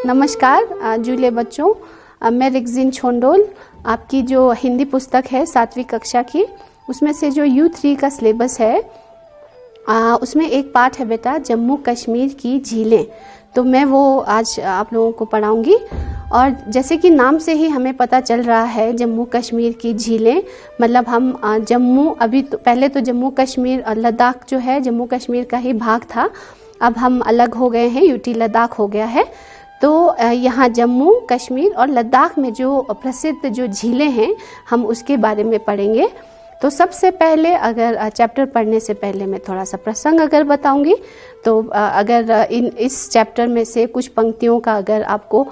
नमस्कार जूलिया बच्चों, मैं रिगजिन छोंडोल। आपकी जो हिंदी पुस्तक है 7वीं कक्षा की, उसमें से जो U3 का सिलेबस है उसमें एक पाठ है बेटा जम्मू कश्मीर की झीलें। तो मैं वो आज आप लोगों को पढ़ाऊंगी। और जैसे कि नाम से ही हमें पता चल रहा है जम्मू कश्मीर की झीलें, मतलब हम जम्मू अभी तो पहले तो जम्मू कश्मीर और लद्दाख जो है जम्मू कश्मीर का ही भाग था, अब हम अलग हो गए हैं, यूटी लद्दाख हो गया है। तो यहाँ जम्मू कश्मीर और लद्दाख में जो प्रसिद्ध जो झीलें हैं हम उसके बारे में पढ़ेंगे। तो सबसे पहले अगर चैप्टर पढ़ने से पहले मैं थोड़ा सा प्रसंग अगर बताऊंगी, तो अगर इस चैप्टर में से कुछ पंक्तियों का अगर आपको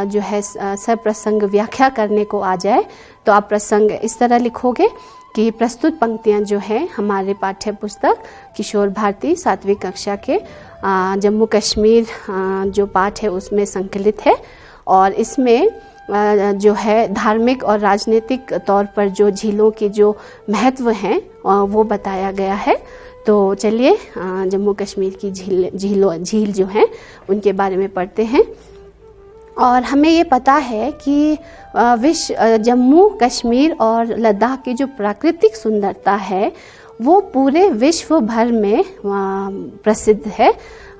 जो है सब प्रसंग व्याख्या करने को आ जाए तो आप प्रसंग इस तरह लिखोगे कि प्रस्तुत पंक्तियां जो हैं हमारे पाठ्य पुस्तक किशोर भारती 7वीं कक्षा के जम्मू कश्मीर जो पाठ है उसमें संकलित है। और इसमें जो है धार्मिक और राजनीतिक तौर पर जो झीलों के जो महत्व हैं वो बताया गया है। तो चलिए जम्मू कश्मीर की झील जो हैं उनके बारे में पढ़ते हैं। और हमें ये पता है कि जम्मू कश्मीर और लद्दाख की जो प्राकृतिक सुंदरता है वो पूरे विश्व भर में प्रसिद्ध है।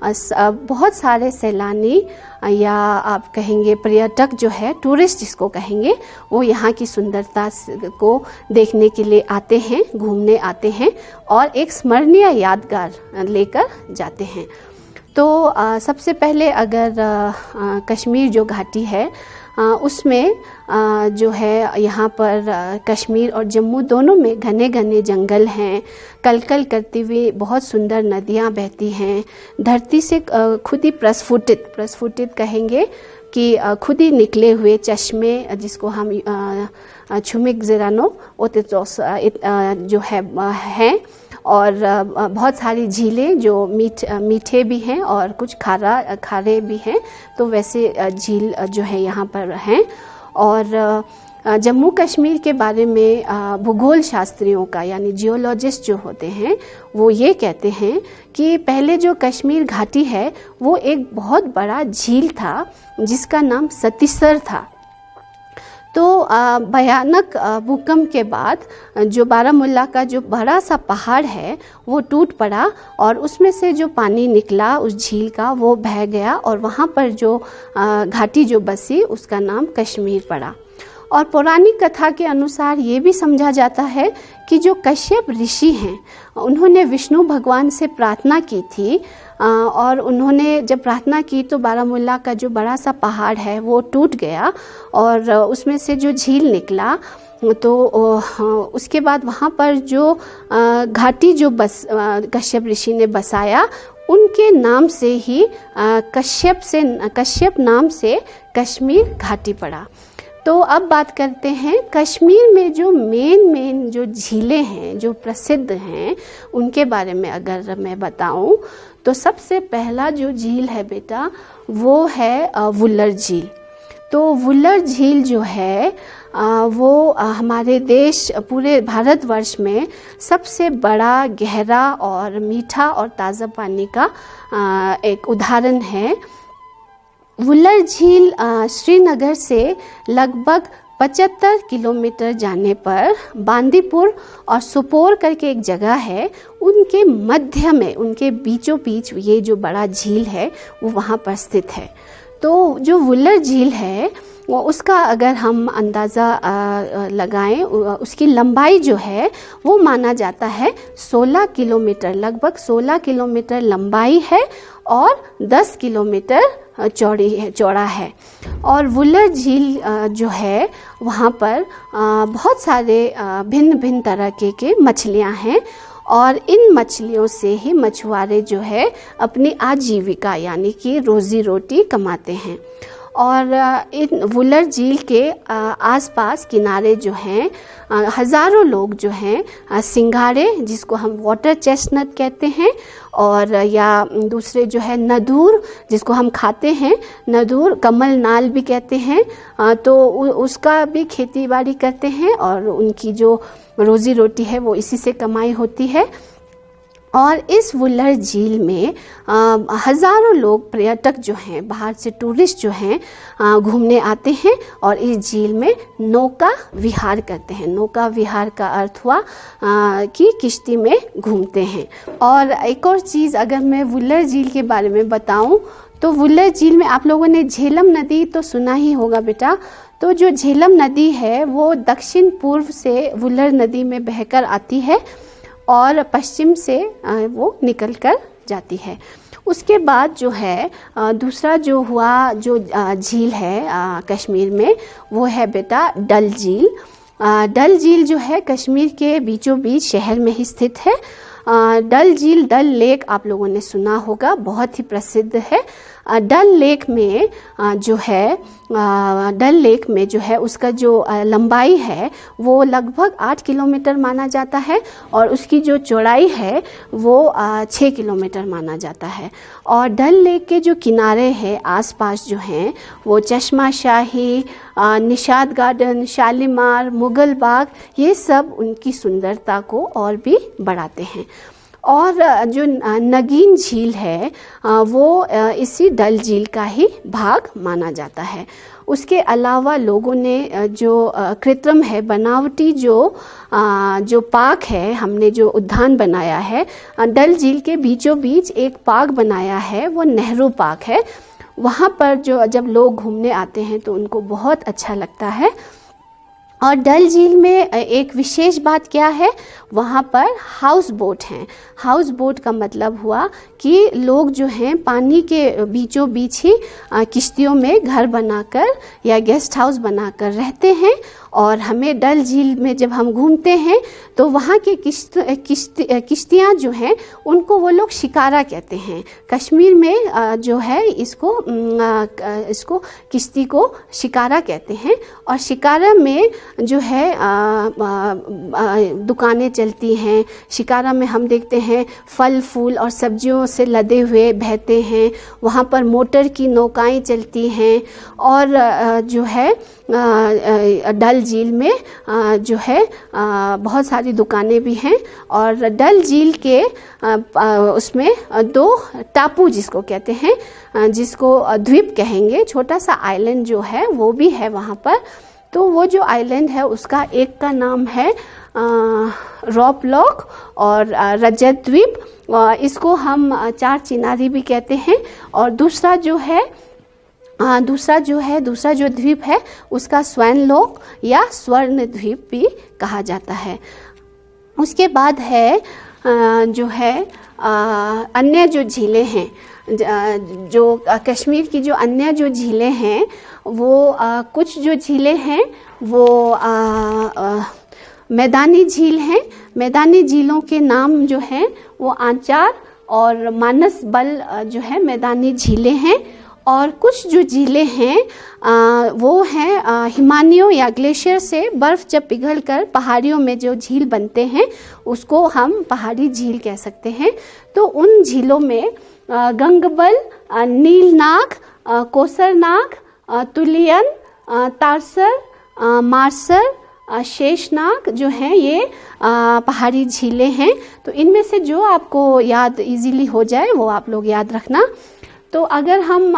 बहुत सारे सैलानी या आप कहेंगे पर्यटक जो है, टूरिस्ट जिसको कहेंगे, वो यहाँ की सुंदरता को देखने के लिए आते हैं, घूमने आते हैं और एक स्मरणीय यादगार लेकर जाते हैं। तो सबसे पहले अगर कश्मीर जो घाटी है उसमें जो है यहाँ पर कश्मीर और जम्मू दोनों में घने घने जंगल हैं, कलकल करती हुई बहुत सुंदर नदियाँ बहती हैं, धरती से खुद ही प्रस्फुटित कहेंगे कि खुद ही निकले हुए चश्मे जिसको हम छुमिक ज़िरानो जो है और बहुत सारी झीलें जो मीठे भी हैं और कुछ खारे भी हैं। तो वैसे झील जो है यहाँ पर हैं। और जम्मू कश्मीर के बारे में भूगोल शास्त्रियों का यानी जियोलॉजिस्ट जो होते हैं वो ये कहते हैं कि पहले जो कश्मीर घाटी है वो एक बहुत बड़ा झील था जिसका नाम सतीसर था। तो भयानक भूकंप के बाद जो बारामूला का जो बड़ा सा पहाड़ है वो टूट पड़ा और उसमें से जो पानी निकला उस झील का वो बह गया और वहाँ पर जो घाटी जो बसी उसका नाम कश्मीर पड़ा। और पौराणिक कथा के अनुसार ये भी समझा जाता है कि जो कश्यप ऋषि हैं उन्होंने विष्णु भगवान से प्रार्थना की थी और उन्होंने जब प्रार्थना की तो बारामूला का जो बड़ा सा पहाड़ है वो टूट गया और उसमें से जो झील निकला। तो उसके बाद वहाँ पर जो घाटी जो कश्यप ऋषि ने बसाया उनके नाम से ही कश्यप नाम से कश्मीर घाटी पड़ा। तो अब बात करते हैं कश्मीर में जो मेन जो झीलें हैं जो प्रसिद्ध हैं उनके बारे में अगर मैं बताऊं तो सबसे पहला जो झील है बेटा वो है वुलर झील। तो वुलर झील जो है वो हमारे देश पूरे भारतवर्ष में सबसे बड़ा गहरा और मीठा और ताज़ा पानी का एक उदाहरण है। वुलर झील श्रीनगर से लगभग 75 किलोमीटर जाने पर बांदीपुर और सुपोर करके एक जगह है, उनके मध्य में उनके बीचों बीच ये जो बड़ा झील है वो वहाँ पर स्थित है। तो जो वुलर झील है वो उसका अगर हम अंदाज़ा लगाएं उसकी लंबाई जो है वो माना जाता है 16 किलोमीटर, लगभग 16 किलोमीटर लंबाई है और 10 किलोमीटर चौड़ा है। और वुलर झील जो है वहाँ पर बहुत सारे भिन्न भिन्न तरह के मछलियाँ हैं और इन मछलियों से ही मछुआरे जो है अपनी आजीविका यानी कि रोजी रोटी कमाते हैं। और इन वुलर झील के आसपास किनारे जो हैं हज़ारों लोग जो हैं सिंघाड़े जिसको हम वाटर चेस्टनट कहते हैं और या दूसरे जो है नदूर जिसको हम खाते हैं, नदूर कमल नाल भी कहते हैं, तो उसका भी खेती बाड़ी करते हैं और उनकी जो रोज़ी रोटी है वो इसी से कमाई होती है। और इस वुल्लर झील में हज़ारों लोग पर्यटक जो हैं, बाहर से टूरिस्ट जो हैं, घूमने आते हैं और इस झील में नौका विहार करते हैं। नौका विहार का अर्थ हुआ कि किश्ती में घूमते हैं। और एक और चीज़ अगर मैं वुल्लर झील के बारे में बताऊं तो वुल्लर झील में आप लोगों ने झेलम नदी तो सुना ही होगा बेटा। तो जो झेलम नदी है वो दक्षिण पूर्व से वुल्लर नदी में बहकर आती है और पश्चिम से वो निकल कर जाती है। उसके बाद जो है दूसरा जो हुआ जो झील है कश्मीर में, वो है बेटा डल झील। डल झील जो है कश्मीर के बीचों बीच शहर में ही स्थित है। डल झील, डल लेक आप लोगों ने सुना होगा, बहुत ही प्रसिद्ध है। डल लेक में जो है उसका जो लंबाई है वो लगभग 8 किलोमीटर माना जाता है और उसकी जो चौड़ाई है वो 6 किलोमीटर माना जाता है। और डल लेक के जो किनारे हैं आसपास जो हैं वो चश्मा शाही, निशाद गार्डन, शालीमार, मुगल बाग, ये सब उनकी सुंदरता को और भी बढ़ाते हैं। और जो नगीन झील है वो इसी डल झील का ही भाग माना जाता है। उसके अलावा लोगों ने जो कृत्रिम है, बनावटी जो पार्क है, हमने जो उद्यान बनाया है डल झील के बीचों बीच एक पार्क बनाया है, वो नेहरू पार्क है। वहाँ पर जो जब लोग घूमने आते हैं तो उनको बहुत अच्छा लगता है। और डल झील में एक विशेष बात क्या है, वहाँ पर हाउस बोट हैं। हाउस बोट का मतलब हुआ कि लोग जो हैं पानी के बीचों बीच ही किश्तियों में घर बनाकर या गेस्ट हाउस बनाकर रहते हैं। और हमें डल झील में जब हम घूमते हैं तो वहाँ के किश्तियाँ जो हैं उनको वो लोग शिकारा कहते हैं। कश्मीर में जो है इसको किश्ती को शिकारा कहते हैं। और शिकारा में जो है दुकानें चलती हैं। शिकारा में हम देखते हैं फल फूल और सब्जियों से लदे हुए बहते हैं। वहाँ पर मोटर की नौकाएं चलती हैं। और जो है डल झील में जो है बहुत सारी दुकानें भी हैं। और डल झील के उसमें 2 टापू जिसको कहते हैं, जिसको द्वीप कहेंगे, छोटा सा आइलैंड जो है वो भी है वहाँ पर। तो वो जो आइलैंड है उसका एक का नाम है रॉप लॉक और रजत द्वीप, इसको हम 4 चिनारी भी कहते हैं। और दूसरा जो द्वीप है उसका स्वर्ण लोक या स्वर्ण द्वीप भी कहा जाता है। उसके बाद है जो है अन्य जो झीलें हैं, जो कश्मीर की जो अन्य जो झीलें हैं वो कुछ जो झीलें हैं वो मैदानी झील हैं। मैदानी झीलों के नाम जो हैं वो आंचार और मानस बल जो है मैदानी झीलें हैं। और कुछ जो झीलें हैं वो हैं हिमानियों या ग्लेशियर से बर्फ़ जब पिघलकर पहाड़ियों में जो झील बनते हैं उसको हम पहाड़ी झील कह सकते हैं। तो उन झीलों में गंगबल, नीलनाग, कोसरनाग, तुलियन, तारसर, मारसर, शेषनाग जो हैं ये पहाड़ी झीलें हैं। तो इनमें से जो आपको याद इजीली हो जाए वो आप लोग याद रखना। तो अगर हम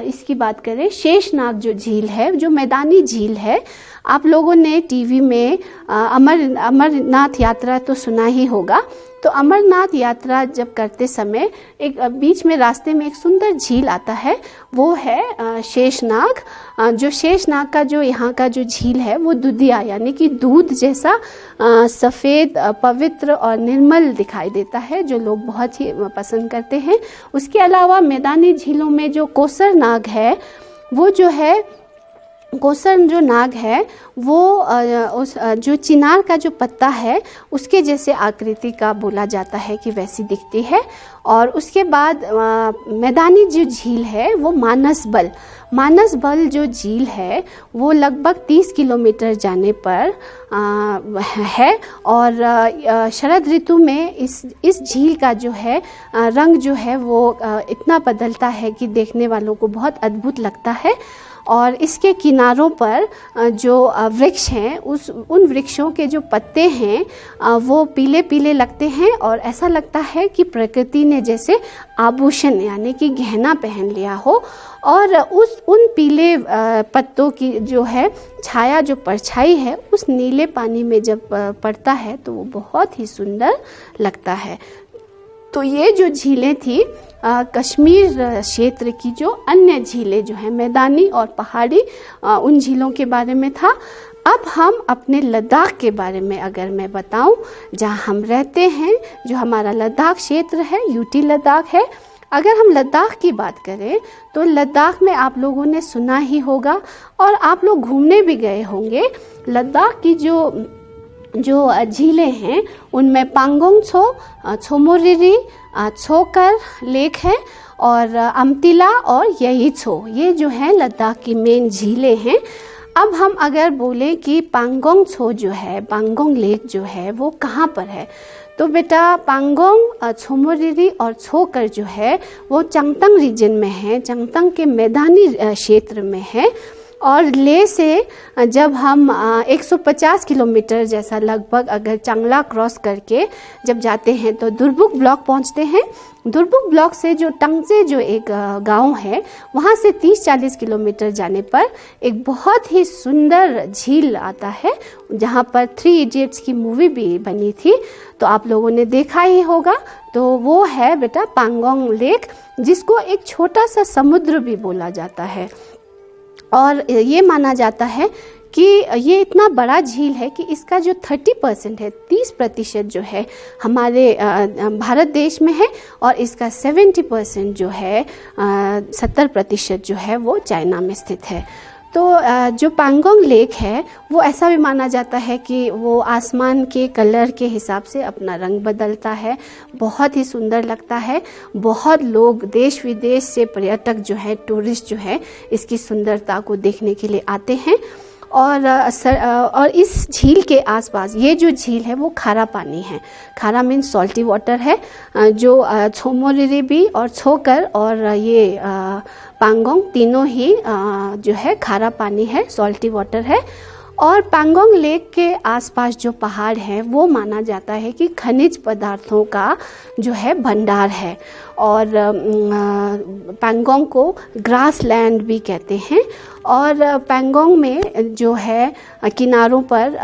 इसकी बात करें, शेषनाग जो झील है, जो मैदानी झील है, आप लोगों ने टीवी में अमरनाथ यात्रा तो सुना ही होगा। तो अमरनाथ यात्रा जब करते समय एक बीच में रास्ते में एक सुंदर झील आता है, वो है शेषनाग। जो शेषनाग का जो यहाँ का जो झील है वो दुधिया यानी कि दूध जैसा सफ़ेद, पवित्र और निर्मल दिखाई देता है, जो लोग बहुत ही पसंद करते हैं। उसके अलावा मैदानी झीलों में जो कोसरनाग है, वो जो है कोसर जो नाग है वो उस जो चिनार का जो पत्ता है उसके जैसे आकृति का बोला जाता है कि वैसी दिखती है। और उसके बाद मैदानी जो झील है वो मानस बल जो झील है वो लगभग 30 किलोमीटर जाने पर है। और शरद ऋतु में इस झील का जो है रंग जो है वो इतना बदलता है कि देखने वालों को बहुत अद्भुत लगता है। और इसके किनारों पर जो वृक्ष हैं उन वृक्षों के जो पत्ते हैं वो पीले पीले लगते हैं और ऐसा लगता है कि प्रकृति ने जैसे आभूषण यानी कि गहना पहन लिया हो। और उन पीले पत्तों की जो है छाया, जो परछाई है उस नीले पानी में जब पड़ता है तो वो बहुत ही सुंदर लगता है। तो ये जो झीलें थी कश्मीर क्षेत्र की जो अन्य झीलें जो है मैदानी और पहाड़ी उन झीलों के बारे में था। अब हम अपने लद्दाख के बारे में अगर मैं बताऊं, जहां हम रहते हैं, जो हमारा लद्दाख क्षेत्र है, यूटी लद्दाख है। अगर हम लद्दाख की बात करें तो लद्दाख में आप लोगों ने सुना ही होगा और आप लोग घूमने भी गए होंगे। लद्दाख की जो झीलें हैं उनमें पांगोंग छो, छोमोरिरी, छोकर लेक है और अमतिला और यही छो, ये जो है लद्दाख की मेन झीलें हैं। अब हम अगर बोलें कि पांगोंग छो जो है, पांगोंग लेक जो है वो कहाँ पर है, तो बेटा पांगोंग, छोमोरिरी और छोकर जो है वो चंगतंग रीजन में है, चंगतंग के मैदानी क्षेत्र में है। और ले से जब हम 150 किलोमीटर जैसा लगभग अगर चांगला क्रॉस करके जब जाते हैं तो दुर्बुक ब्लॉक पहुंचते हैं। दुर्बुक ब्लॉक से जो टंगजे जो एक गांव है वहां से 30-40 किलोमीटर जाने पर एक बहुत ही सुंदर झील आता है जहां पर 3 इडियट्स की मूवी भी बनी थी, तो आप लोगों ने देखा ही होगा। तो वो है बेटा पांगोंग लेक, जिसको एक छोटा सा समुद्र भी बोला जाता है। और ये माना जाता है कि ये इतना बड़ा झील है कि इसका जो 30% है, 30% जो है हमारे भारत देश में है और इसका 70% जो है 70% जो है वो चाइना में स्थित है। तो जो पांगोंग लेक है वो ऐसा भी माना जाता है कि वो आसमान के कलर के हिसाब से अपना रंग बदलता है, बहुत ही सुंदर लगता है। बहुत लोग देश विदेश से पर्यटक जो है, टूरिस्ट जो है, इसकी सुंदरता को देखने के लिए आते हैं। और इस झील के आसपास ये जो झील है वो खारा पानी है। खारा मीन्स सॉल्टी वाटर है। जो छोमोरिरी भी और छोकर और ये पांगोंग तीनों ही जो है खारा पानी है, सॉल्टी वाटर है। और पांगोंग लेक के आसपास जो पहाड़ है वो माना जाता है कि खनिज पदार्थों का जो है भंडार है। और पांगोंग को ग्रास लैंड भी कहते हैं। और पांगोंग में जो है किनारों पर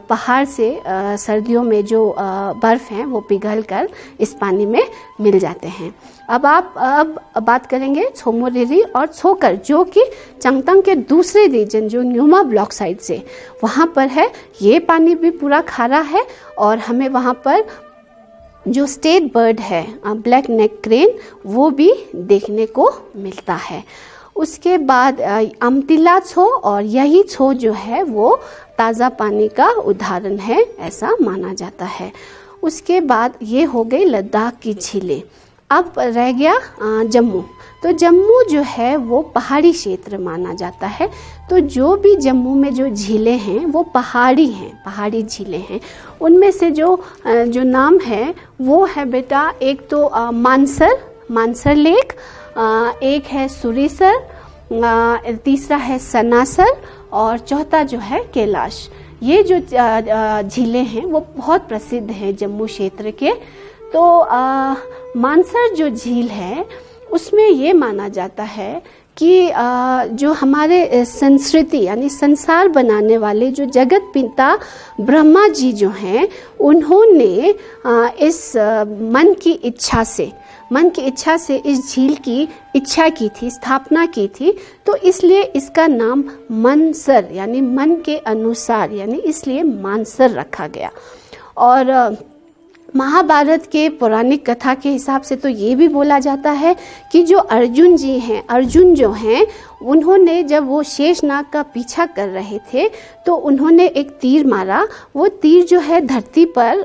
पहाड़ से सर्दियों में जो बर्फ़ हैं वो पिघलकर इस पानी में मिल जाते हैं। अब बात करेंगे छोमोरिरी और छोकर, जो कि चंगतंग के दूसरे रीजन जो न्यूमा ब्लॉक साइड से वहाँ पर है। ये पानी भी पूरा खारा है और हमें वहाँ पर जो स्टेट बर्ड है ब्लैक नेक क्रेन वो भी देखने को मिलता है। उसके बाद अमतिला छो और यही छो जो है वो ताज़ा पानी का उदाहरण है, ऐसा माना जाता है। उसके बाद ये हो गई लद्दाख की झीलें। अब रह गया जम्मू। तो जम्मू जो है वो पहाड़ी क्षेत्र माना जाता है। तो जो भी जम्मू में जो झीलें हैं वो पहाड़ी हैं, पहाड़ी झीलें हैं। उनमें से जो नाम है वो है बेटा, एक तो मानसर लेक, एक है सुरीसर, तीसरा है सनासर और चौथा जो है कैलाश। ये जो झीलें हैं वो बहुत प्रसिद्ध हैं जम्मू क्षेत्र के। तो मानसर जो झील है उसमें ये माना जाता है कि जो हमारे संस्कृति यानी संसार बनाने वाले जो जगत पिता ब्रह्मा जी जो हैं, उन्होंने इस मन की इच्छा से इस झील की इच्छा की थी, स्थापना की थी। तो इसलिए इसका नाम मनसर यानी मन के अनुसार यानी इसलिए मानसर रखा गया। और महाभारत के पौराणिक कथा के हिसाब से तो ये भी बोला जाता है कि जो अर्जुन जो हैं उन्होंने जब वो शेषनाग का पीछा कर रहे थे तो उन्होंने एक तीर मारा। वो तीर जो है धरती पर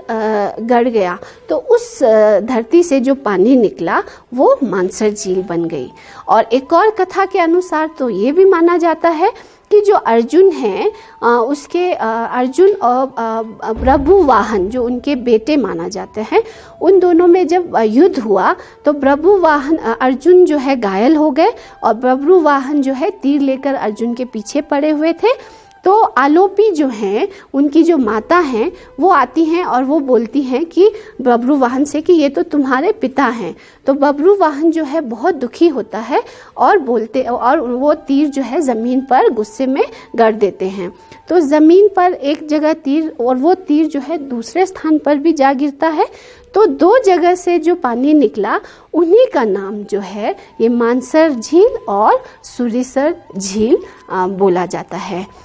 गड़ गया, तो उस धरती से जो पानी निकला वो मानसर झील बन गई। और एक और कथा के अनुसार तो ये भी माना जाता है कि जो अर्जुन हैं उसके अर्जुन और प्रभु वाहन जो उनके बेटे माना जाते हैं, उन दोनों में जब युद्ध हुआ तो प्रभु वाहन अर्जुन जो है घायल हो गए और प्रभु वाहन जो है तीर लेकर अर्जुन के पीछे पड़े हुए थे। तो आलोपी जो हैं, उनकी जो माता हैं, वो आती हैं और वो बोलती हैं कि बब्रुवाहन से कि ये तो तुम्हारे पिता हैं। तो बब्रुवाहन जो है बहुत दुखी होता है और वो तीर जो है ज़मीन पर गुस्से में गड़ देते हैं। तो ज़मीन पर एक जगह तीर और वो तीर जो है दूसरे स्थान पर भी जा गिरता है। तो 2 जगह से जो पानी निकला उन्हीं का नाम जो है ये मानसर झील और सुरीसर झील बोला जाता है।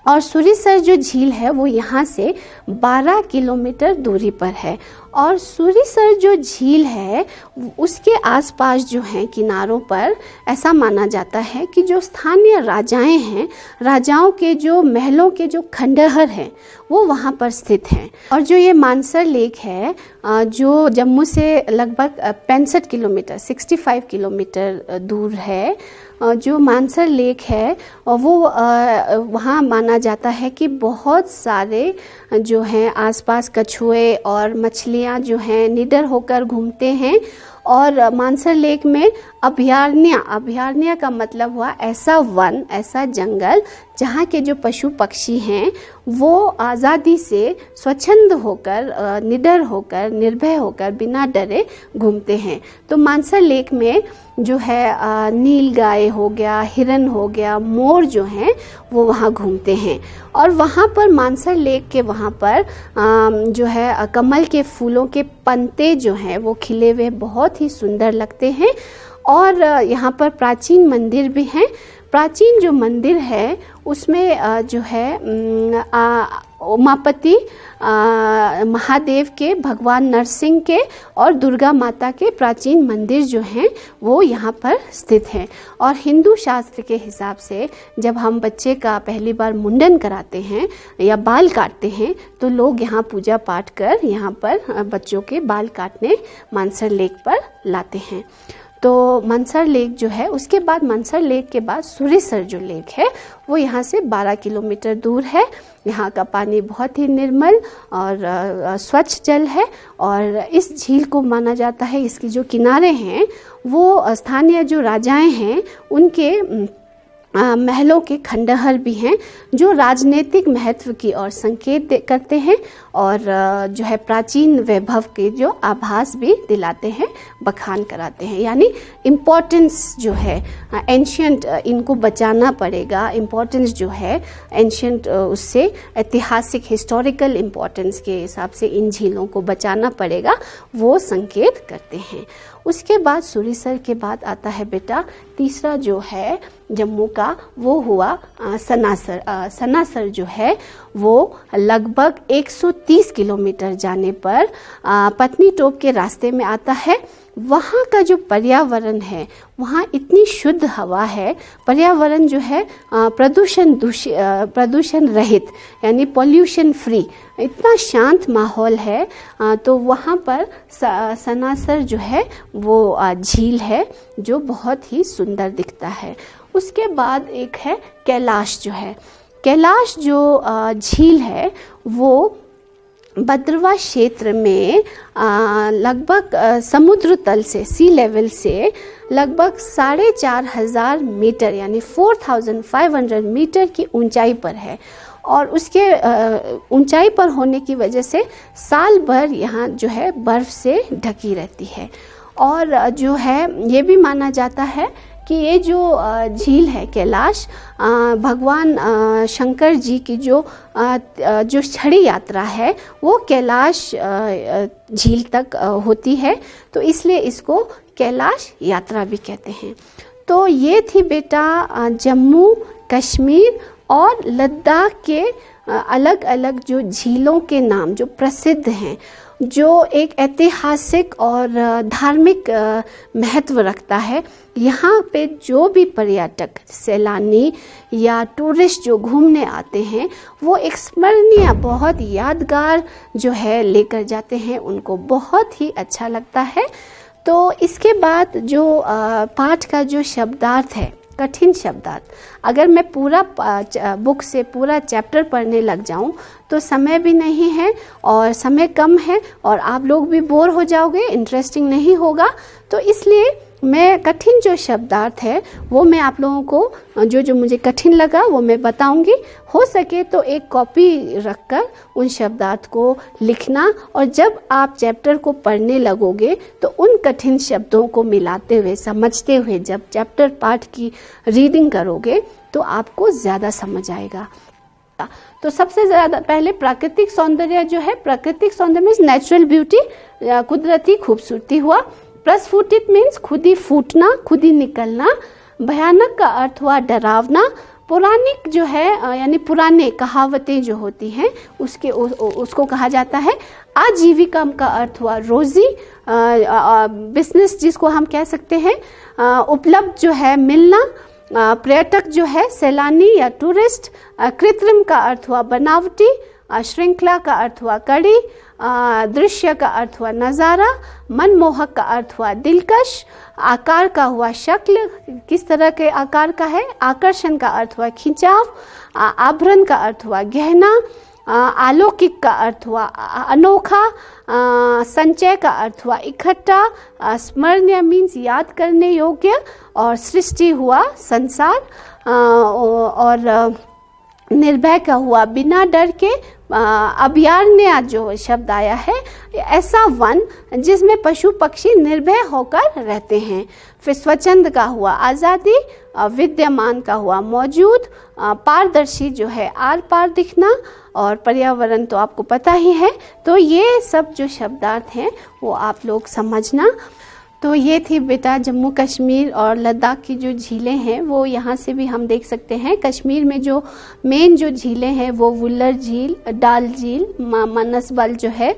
और सुरीसर जो झील है वो यहाँ से 12 किलोमीटर दूरी पर है। और सुरीसर जो झील है उसके आसपास जो हैं किनारों पर ऐसा माना जाता है कि जो स्थानीय राजाएं हैं, राजाओं के जो महलों के जो खंडहर हैं वो वहाँ पर स्थित हैं। और जो ये मानसर लेक है जो जम्मू से लगभग 65 किलोमीटर 65 किलोमीटर दूर है, जो मानसर लेक है वो वहाँ माना जाता है कि बहुत सारे जो हैं आसपास कछुए और मछलियाँ जो हैं निडर होकर घूमते हैं। और मानसर लेक में अभयारण्य का मतलब हुआ ऐसा वन, ऐसा जंगल जहाँ के जो पशु पक्षी हैं वो आज़ादी से स्वच्छंद होकर, निडर होकर, निर्भय होकर, बिना डरे घूमते हैं। तो मानसर लेक में जो है नील गाय हो गया, हिरन हो गया, मोर जो हैं वो वहाँ घूमते हैं। और वहाँ पर मानसर लेक के वहाँ पर जो है कमल के फूलों के पत्ते जो हैं वो खिले हुए बहुत ही सुंदर लगते हैं। और यहाँ पर प्राचीन मंदिर भी हैं। प्राचीन जो मंदिर है उसमें जो है उमापति महादेव के, भगवान नरसिंह के और दुर्गा माता के प्राचीन मंदिर जो हैं वो यहाँ पर स्थित हैं। और हिंदू शास्त्र के हिसाब से जब हम बच्चे का पहली बार मुंडन कराते हैं या बाल काटते हैं तो लोग यहाँ पूजा पाठ कर यहाँ पर बच्चों के बाल काटने मानसर लेक पर लाते हैं। तो मानसर लेक जो है, उसके बाद मानसर लेक के बाद सुरीसर जो लेक है वो यहाँ से 12 किलोमीटर दूर है। यहाँ का पानी बहुत ही निर्मल और स्वच्छ जल है। और इस झील को माना जाता है, इसकी जो किनारे हैं वो स्थानीय जो राजाएं हैं उनके महलों के खंडहर भी हैं जो राजनीतिक महत्व की ओर संकेत करते हैं और जो है प्राचीन वैभव के जो आभास भी दिलाते हैं, बखान कराते हैं। यानी इम्पोर्टेंस जो है एंशियंट, इनको बचाना पड़ेगा। इम्पोर्टेंस जो है एंशियंट, उससे ऐतिहासिक हिस्टोरिकल इम्पोर्टेंस के हिसाब से इन झीलों को बचाना पड़ेगा, वो संकेत करते हैं। उसके बाद सुरीसर के बाद आता है बेटा तीसरा जो है जम्मू का, वो हुआ सनासर। सनासर जो है वो लगभग 130 किलोमीटर जाने पर पत्नीटॉप के रास्ते में आता है। वहाँ का जो पर्यावरण है, वहाँ इतनी शुद्ध हवा है, पर्यावरण जो है प्रदूषण रहित यानी पॉल्यूशन फ्री, इतना शांत माहौल है। तो वहाँ पर सनासर जो है वो झील है जो बहुत ही सुंदर दिखता है। उसके बाद एक है कैलाश जो है। कैलाश जो झील है वो भद्रवा क्षेत्र में लगभग समुद्र तल से, सी लेवल से लगभग 4,500 मीटर यानी 4,500 मीटर की ऊंचाई पर है। और उसके ऊंचाई पर होने की वजह से साल भर यहाँ जो है बर्फ से ढकी रहती है। और जो है ये भी माना जाता है कि ये जो झील है कैलाश, भगवान शंकर जी की जो छड़ी यात्रा है वो कैलाश झील तक होती है, तो इसलिए इसको कैलाश यात्रा भी कहते हैं। तो ये थी बेटा जम्मू कश्मीर और लद्दाख के अलग अलग जो झीलों के नाम जो प्रसिद्ध हैं, जो एक ऐतिहासिक और धार्मिक महत्व रखता है। यहाँ पे जो भी पर्यटक, सैलानी या टूरिस्ट जो घूमने आते हैं वो एक स्मरणीय, बहुत यादगार जो है लेकर जाते हैं, उनको बहुत ही अच्छा लगता है। तो इसके बाद जो पाठ का जो शब्दार्थ है कठिन शब्दार्थ। अगर मैं पूरा बुक से पूरा चैप्टर पढ़ने लग जाऊं तो समय भी नहीं है और समय कम है और आप लोग भी बोर हो जाओगे, इंटरेस्टिंग नहीं होगा। तो इसलिए मैं कठिन जो शब्दार्थ है वो मैं आप लोगों को जो मुझे कठिन लगा वो मैं बताऊंगी। हो सके तो एक कॉपी रखकर उन शब्दार्थ को लिखना, और जब आप चैप्टर को पढ़ने लगोगे तो उन कठिन शब्दों को मिलाते हुए, समझते हुए जब चैप्टर पाठ की रीडिंग करोगे तो आपको ज़्यादा समझ आएगा। तो सबसे ज़्यादा पहले प्राकृतिक सौंदर्य जो है, प्राकृतिक सौंदर्य मीन्स नेचुरल ब्यूटी, कुदरती खूबसूरती हुआ। प्रस्फुटित मीन्स खुद ही फूटना, खुद ही निकलना। भयानक का अर्थ हुआ डरावना। पौराणिक जो है यानी पुराने कहावतें जो होती हैं उसको कहा जाता है। आजीविका का अर्थ हुआ रोजी, बिजनेस जिसको हम कह सकते हैं। उपलब्ध जो है मिलना। पर्यटक जो है सैलानी या टूरिस्ट। कृत्रिम का अर्थ हुआ बनावटी। श्रृंखला का अर्थ हुआ कड़ी। दृश्य का अर्थ हुआ नज़ारा। मनमोहक का अर्थ हुआ दिलकश। आकार का हुआ शक्ल, किस तरह के आकार का है। आकर्षण का अर्थ हुआ खिंचाव। आभरण का अर्थ हुआ गहना। अलौकिक का अर्थ हुआ अनोखा। संचय का अर्थ हुआ इकट्ठा। स्मरणीय मीन्स याद करने योग्य। और सृष्टि हुआ संसार। और निर्भय का हुआ बिना डर के। अभयारण्य जो शब्द आया है, ऐसा वन जिसमें पशु पक्षी निर्भय होकर रहते हैं। फिर स्वच्छंद का हुआ आज़ादी। विद्यमान का हुआ मौजूद। पारदर्शी जो है आर पार दिखना। और पर्यावरण तो आपको पता ही है। तो ये सब जो शब्दार्थ हैं वो आप लोग समझना। तो ये थी बेटा जम्मू कश्मीर और लद्दाख की जो झीलें हैं वो यहाँ से भी हम देख सकते हैं। कश्मीर में जो मेन जो झीलें हैं वो वुल्लर झील, डाल झील, मनसबल जो है,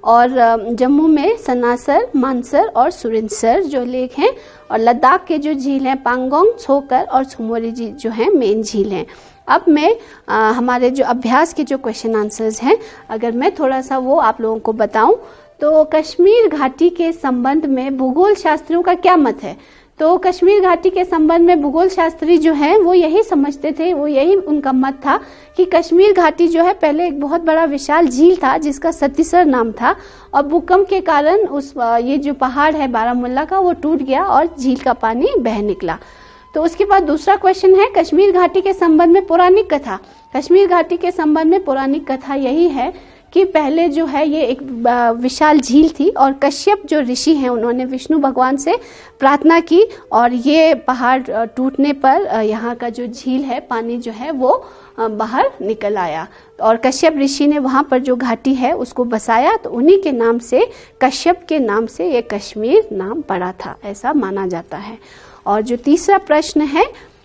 और जम्मू में सनासर, मानसर और सुरिनसर जो लेक हैं। और लद्दाख के जो झील हैं पांगोंग, छोकर और सुमोरी झील जो हैं मेन झील हैं। अब मैं हमारे जो अभ्यास के जो क्वेश्चन आंसर्स हैं अगर मैं थोड़ा सा वो आप लोगों को बताऊं तो कश्मीर घाटी के संबंध में भूगोल शास्त्रियों का क्या मत है। तो कश्मीर घाटी के संबंध में भूगोल शास्त्री जो हैं वो यही समझते थे, वो यही उनका मत था कि कश्मीर घाटी जो है पहले एक बहुत बड़ा विशाल झील था जिसका सतीसर नाम था, और भूकंप के कारण ये जो पहाड़ है बारामुल्ला का वो टूट गया और झील का पानी बह निकला। तो उसके बाद दूसरा क्वेश्चन है कश्मीर घाटी के संबंध में पौराणिक कथा। कश्मीर घाटी के संबंध में पौराणिक कथा यही है कि पहले जो है ये एक विशाल झील थी और कश्यप जो ऋषि हैं उन्होंने विष्णु भगवान से प्रार्थना की और ये पहाड़ टूटने पर यहाँ का जो झील है पानी जो है वो बाहर निकल आया और कश्यप ऋषि ने वहाँ पर जो घाटी है उसको बसाया, तो उन्हीं के नाम से, कश्यप के नाम से ये कश्मीर नाम पड़ा था, ऐसा माना जाता है। और जो तीसरा प्रश्न है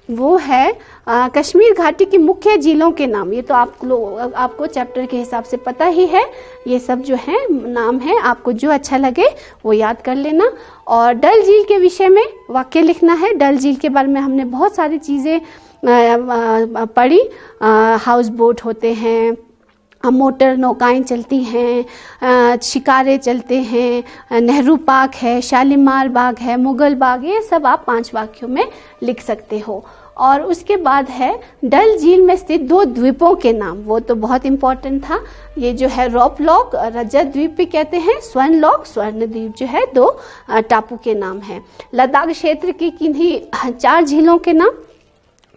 वो है कश्मीर घाटी की मुख्य झीलों के नाम। ये तो आपको चैप्टर के हिसाब से पता ही है, ये सब जो है नाम है, आपको जो अच्छा लगे वो याद कर लेना। और डल झील के विषय में वाक्य लिखना है। डल झील के बारे में हमने बहुत सारी चीज़ें पढ़ी, हाउस बोट होते हैं, मोटर नौकाएं चलती हैं, शिकारे चलते हैं, नेहरू पार्क है, शालीमार बाग है, मुगल बाग, ये सब आप 5 वाक्यों में लिख सकते हो। और उसके बाद है डल झील में स्थित 2 द्वीपों के नाम, वो तो बहुत इम्पोर्टेंट था। ये जो है रॉप लॉक रजत द्वीप भी कहते हैं, स्वर्ण लॉक स्वर्ण द्वीप जो है 2 टापू के नाम हैं। लद्दाख क्षेत्र की किन्हीं 4 झीलों के नाम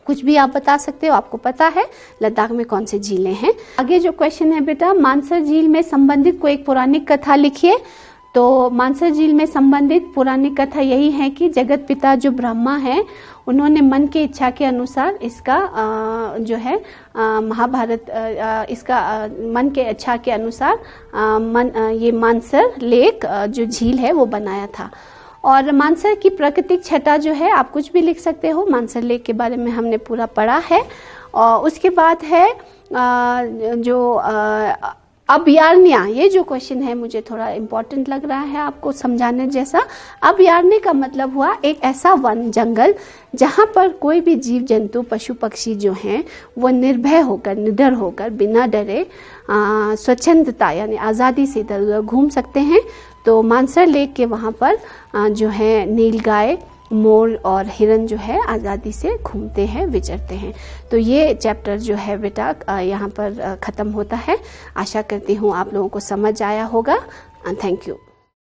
कुछ भी आप बता सकते हो, आपको पता है लद्दाख में कौन से झीलें हैं। आगे जो क्वेश्चन है बेटा, मानसर झील में संबंधित कोई एक पौराणिक कथा लिखिए। तो मानसर झील में संबंधित पौराणिक कथा यही है कि जगत पिता जो ब्रह्मा है उन्होंने मन की इच्छा के अनुसार इसका जो है महाभारत इसका मन के इच्छा के अनुसार ये मानसर लेक जो झील है वो बनाया था। और मानसर की प्राकृतिक छटा जो है आप कुछ भी लिख सकते हो, मानसर लेक के बारे में हमने पूरा पढ़ा है। और उसके बाद है जो अभयारण्य, ये जो क्वेश्चन है मुझे थोड़ा इम्पोर्टेंट लग रहा है आपको समझाने जैसा। अभयारण्य का मतलब हुआ एक ऐसा वन जंगल जहाँ पर कोई भी जीव जंतु पशु पक्षी जो हैं वो निर्भय होकर, निडर होकर, बिना डरे स्वच्छंदता यानी आज़ादी से इधर उधर घूम सकते हैं। तो मानसर लेक के वहाँ पर जो है नीलगाय, मोर और हिरन जो है आज़ादी से घूमते हैं, विचरते हैं। तो ये चैप्टर जो है बेटा यहाँ पर ख़त्म होता है। आशा करती हूँ आप लोगों को समझ आया होगा। Thank you.